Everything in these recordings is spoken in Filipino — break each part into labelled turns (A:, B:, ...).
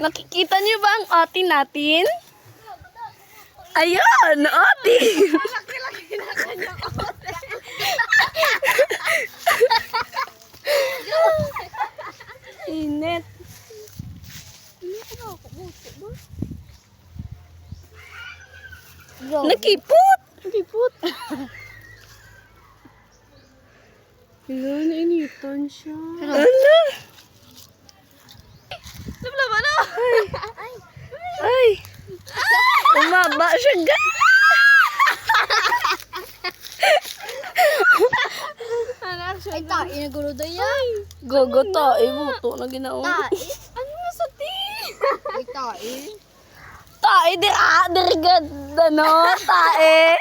A: Nakikita niyo ba ang ate natin? Ayun, ate.
B: Laki-laki na kanyang ote.
A: Init. Nakipot. Nakipot. Wala, nainitan siya. Ano?
B: Laban na.
A: Ay. Umaba siya, guys.
B: Ay, tae na gulo daw yan.
A: Gogo tae, buto na ginawa.
B: Tae? Ano na sa ti? Ay, tae.
A: Tae, dirigad, ano, tae.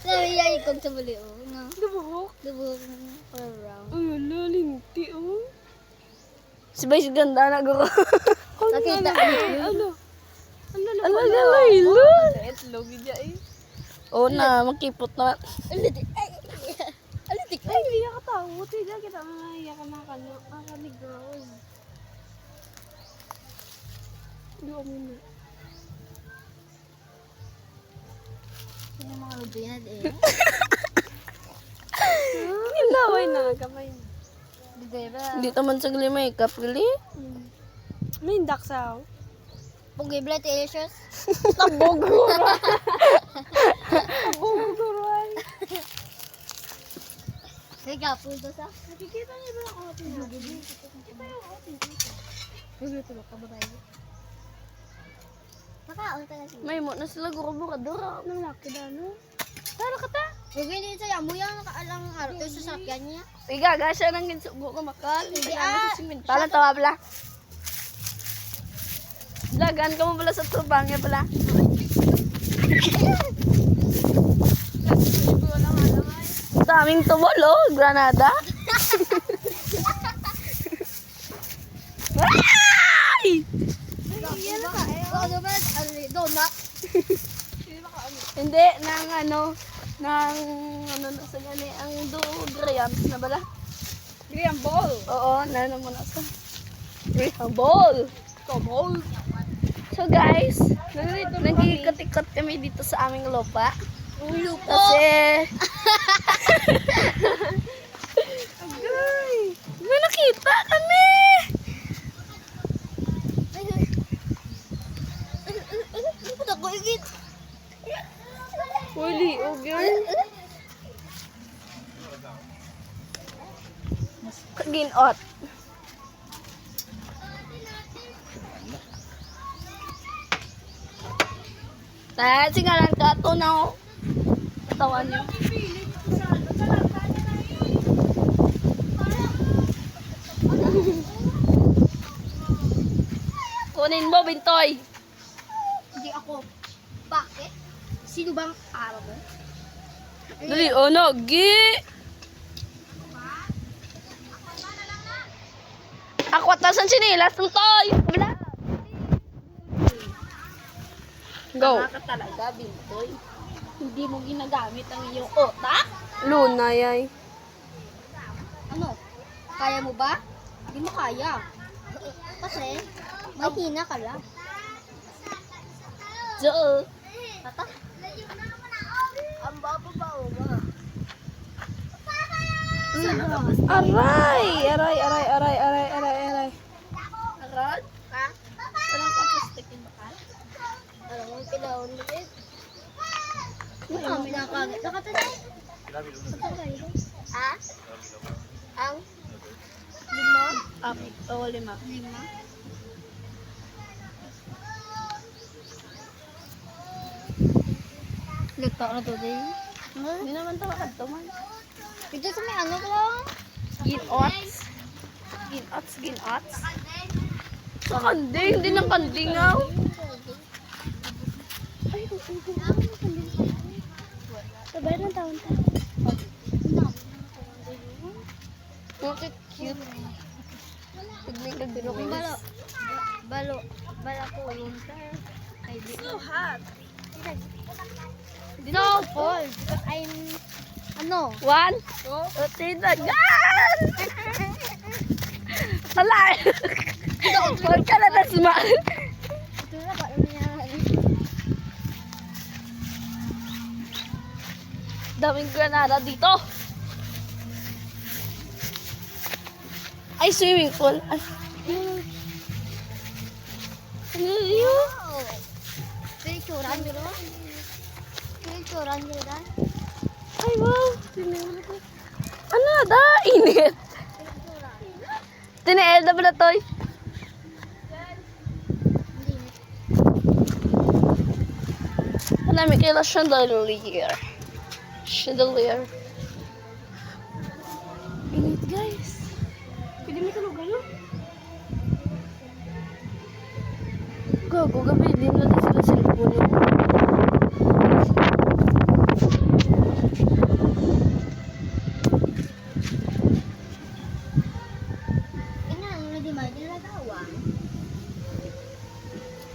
B: Sabi yan, ikog sa bali, oh. No?
A: Dubuhok.
B: Dubuhok na around.
A: Ay, wala, linti, oh. Si Vice ganda na, guro.
B: Nakita
A: Ano? Ano na, Layla?
B: Itlog niya eh.
A: Oo na, makipot na.
B: Alitik. Ay, alitik.
A: Ay, hindi ka katawa. Hindi kita mamaya ka na kanya. Ang kami girls. Hindi ako muna.
B: Sino mga ludo yan eh?
A: Hinaway na, kamay na.
B: Di ba?
A: Hindi naman sa gali makeup, gali. May daksaw.
B: Pugay bla, delicious.
A: Tabog guro. Tabog guro ay.
B: Kaya gapon to sa?
A: Nakikita niyo ba ang ating nabili? Kita yung ating dito.
B: Gugulo ka babae. Nakaon ka na siya.
A: May mo na sila guro buradura. Nang laki na, no? Tara ka ta.
B: Gugay din sa yamu yung nakaalang araw to sa sakyan niya.
A: Igaga siya nang ginsugo ko makal.
B: Hindi,
A: Talan tawa pala. Dagan ka mo pala sa tubang niya pala. Daming tubol, oh. Granada. Ay!
B: Ano ba? Donut?
A: Hindi, nang ano, na sa gani, ang 2 grams na bala.
B: Graham ball.
A: Oo, nano mo na sa. Ball.
B: Tomol.
A: So guys, nagkikot-ikot kami dito sa aming lupa.
B: Ulo po.
A: Kasi... Agay! May nakita kami!
B: Ano ba ako igit?
A: Wali, oh girl. Kaginot. Tayo, singalan ka. Tunaw. Tawan niyo. Kunin mo, Bintoy.
B: Hindi ako. Bakit? Sino bang araw mo?
A: Dali, ano, gi. Ako atasan sinilas, Bintoy. Bala. Go.
B: Ka talaga, Bintoy. Hindi mo ginagamit ang iyong otak?
A: Luna, yay.
B: Ano? Kaya mo ba? Hindi mo kaya. Kasi, mahina ka lang.
A: Jo.
B: Tata? Ang bababaw ba?
A: Aray! Aray, aray, aray, aray, aray, aray.
B: Arad? Ha? Walang kapustik yung bakal? Alam mo, pinahon ulit. Ano kami nakakagat? Nakatanay? Ha? Ang? 5?
A: Oo, 5.
B: 5? Luto na to din.
A: Hindi naman tawag ito man.
B: Ito sa may ano ko lang.
A: Ginots. Ginots. Sa kanding, hindi ng kandingaw. Ay, sabay ng taon-taon.
B: Bakit cute?
A: Pero
B: Kung balo ko lunta. Ay, di.
A: so hot.
B: No, cold. Because I'm, ano?
A: 1, 2, 3, gan! Alay! Huwag ka na nasmal.
B: Ito na ba naman yan?
A: Daming granada dito. Ay, swimming pool. Ay. Ano yun?
B: Wow! Picturean nyo ron? Picturean nyo ron?
A: Ay, wow. Ano da? Init.
B: Picturean.
A: Tinael na pala toy.
B: Hindi.
A: Alam, may kaila chandelier. Chandelier. Init, guys. Pwede may tulog ano? Gago, gabi din natin sila cellphone.
B: Ina, ano di man? Nilagawa.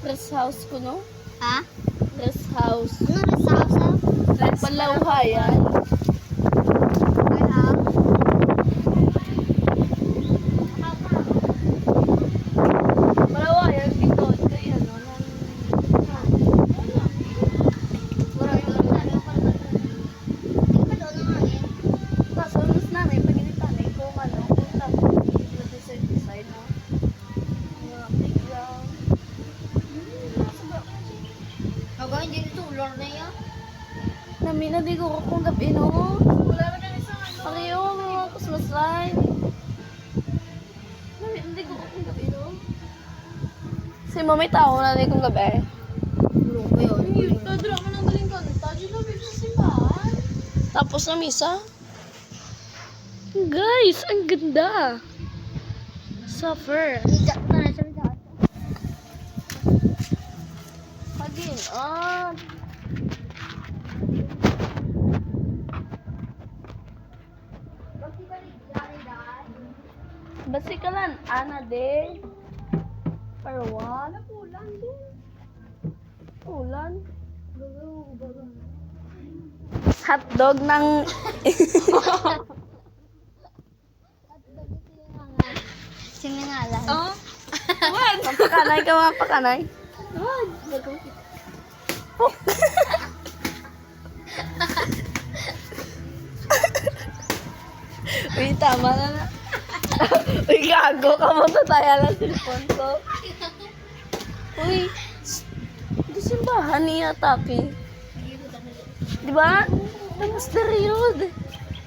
A: Rest house ko, no?
B: Ha?
A: Rest house.
B: Ano rin sa house?
A: Palauhayan.
B: Kaya?
A: Palauhayan dito. Ito yan, no? Kaso, mas nanay, paginitan na ito, ano, punta ko. Decide, no? Mga playground.
B: Hindi dito ulor na yan.
A: Nami na di ko kung gabi, no? Wala na kami sa ano. Pareho, mga Christmas light. Nami na di ko kung gabi, no? Si mami tao na di kong gabi.
B: Bulong ba yun?
A: Tadra mo nang galing kanta. Diyo na sa simbahan. Tapos na misa. Guys, ang ganda. Suffer.
B: Hindi na nasa mga.
A: Again, on. Basikalan, ana de. Parwan. Ulan din. Ulan. Hotdog ng...
B: Sinangalan.
A: Oh? What? Pakanay ka mga pakanay. Uy, tama na na. Uy, gago ka mo na tayo ng cellphone ko. Uy, di simbahan niya, Taki. Di ba? Mas dari yun.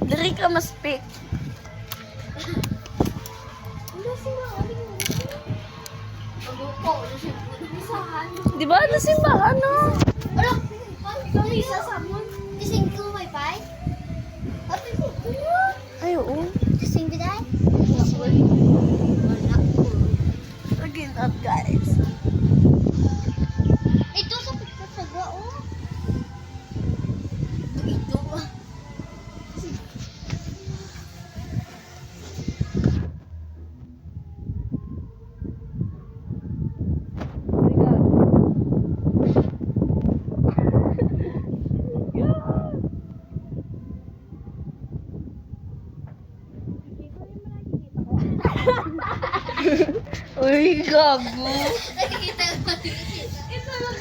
A: Dari ka mas pick. Di ba? Na simbahan, no?
B: Ano? Ikaw isa sa mo? Kising ko may pay?
A: Ay, oo.
B: Kising ko dahil?
A: Again up, guys.
B: Ito sa picture sa gwa, oh. Ito.
A: Uy, gago.
B: Nakikita ko. Ito lang.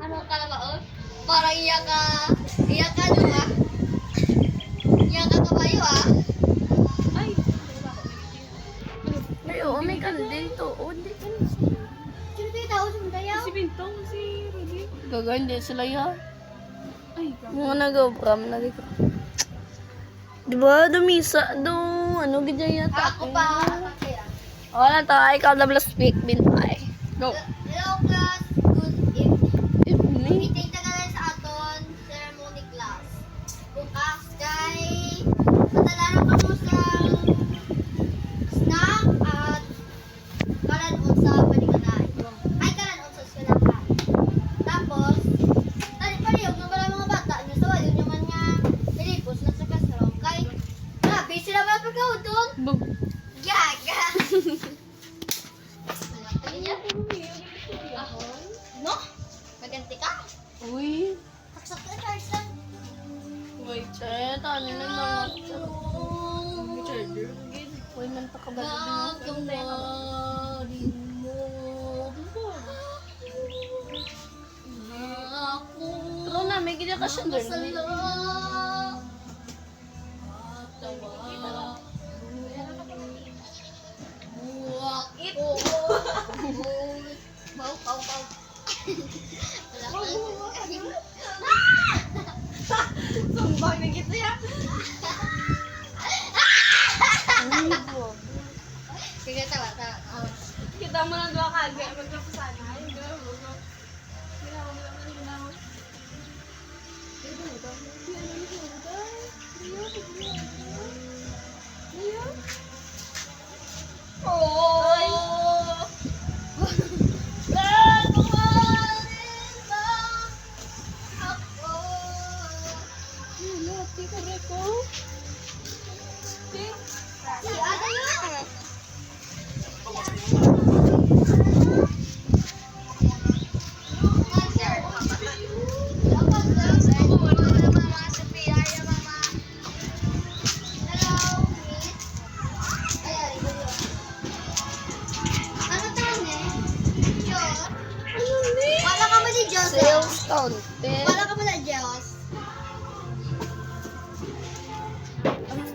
B: Ano ka na ba, oh? Parang iyak ka. Iyak ka, no, ah? Iyak ka kabayo, ah?
A: Ay, oo, may kandil to. Oh, hindi ka na.
B: Sino kayo tao sa Mundayaw?
A: Bintong, si Rudy. Gaga, hindi sila yan. Ay, mga nag-obram na di ko. Di ba, dumisa, ano, ganyan yata.
B: Ako pa. Kasi, ah.
A: Wala to, ikaw na blast speak, bintay. Go.
B: Hello, class. Good evening.
A: Evening.
B: Meeting na lang sa aton ceremony class. Bukas kay padalaro ka mo sa snack at kalan sa paninganaay. Ay, kalan sa eskwelahan. Tapos, tali parehog ng wala mga bata nyo sa wala nyo man nga nilipos na sa kasarong. Kay, grabe sila ba pagkawad doon?
A: Bug.
B: Gaga! No? Maganti ka?
A: Uy.
B: Saksak ka, charge lang.
A: Wait, chat. Ano na lang. Charger. Uy, man pa ka ba?
B: Gaga!
A: Asan doon?
B: Mau, mau, mau.
C: Sumbang na gitu ya.
B: Sige, tawa, tawa.
C: Kita mo lang dua kagak magkapasana. Ay, gano'n. Ginawa mo naman, ginawa.
B: Oh. Si ada yun. Wala ka ba ni Diyos?
A: Sales counter.
B: Wala ka ba na Diyos?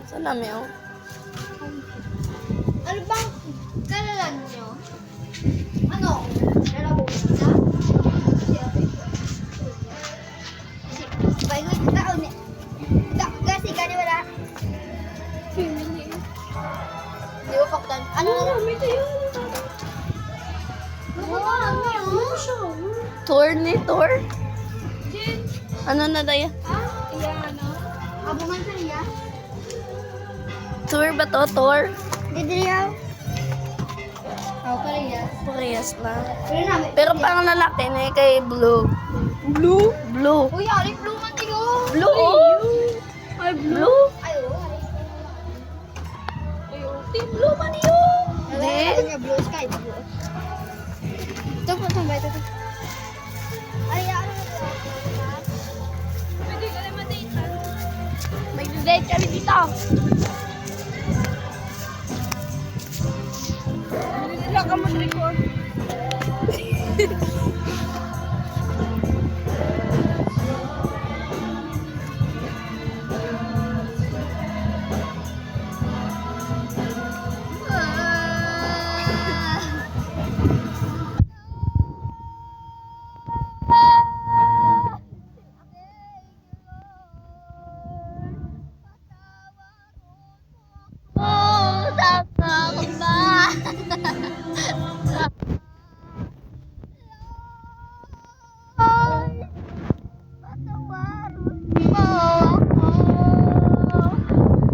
A: Saan namin oh?
B: Ano bang kalalan nyo? Ano? Lalabo na? Baingon ka taon eh. Kasi ka di wala. Di ko kakutan. Ano na lang?
C: May tayo.
A: Tour ni tour?
C: Jen.
A: Ano na daya?
C: Iya, ano?
B: Abungan sa niya?
A: Tour ba to? Tour?
B: Didriyaw? Ako pala yan.
A: Parehas na.
B: Pero namin.
A: Pero pang lalaki na kay Blue. Blue? Blue.
B: Uy, ari blue man tiyo.
A: Blue oh! Ay, blue?
B: Ay, oo, ari.
A: Team Blue man yun!
B: Wala
A: Hindi.
B: ka niya blue sky. Blue. Ito po, ito. Ay, ano na ito?
C: Pwede ka lang mataitan.
A: May date kami dito.
C: Hindi lang ka mag-record.
B: Oh, taka ka ba? Ay, patawarin mo ako.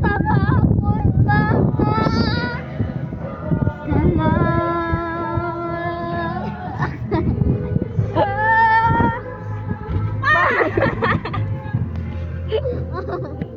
B: Taka ako'y baka. Salamat.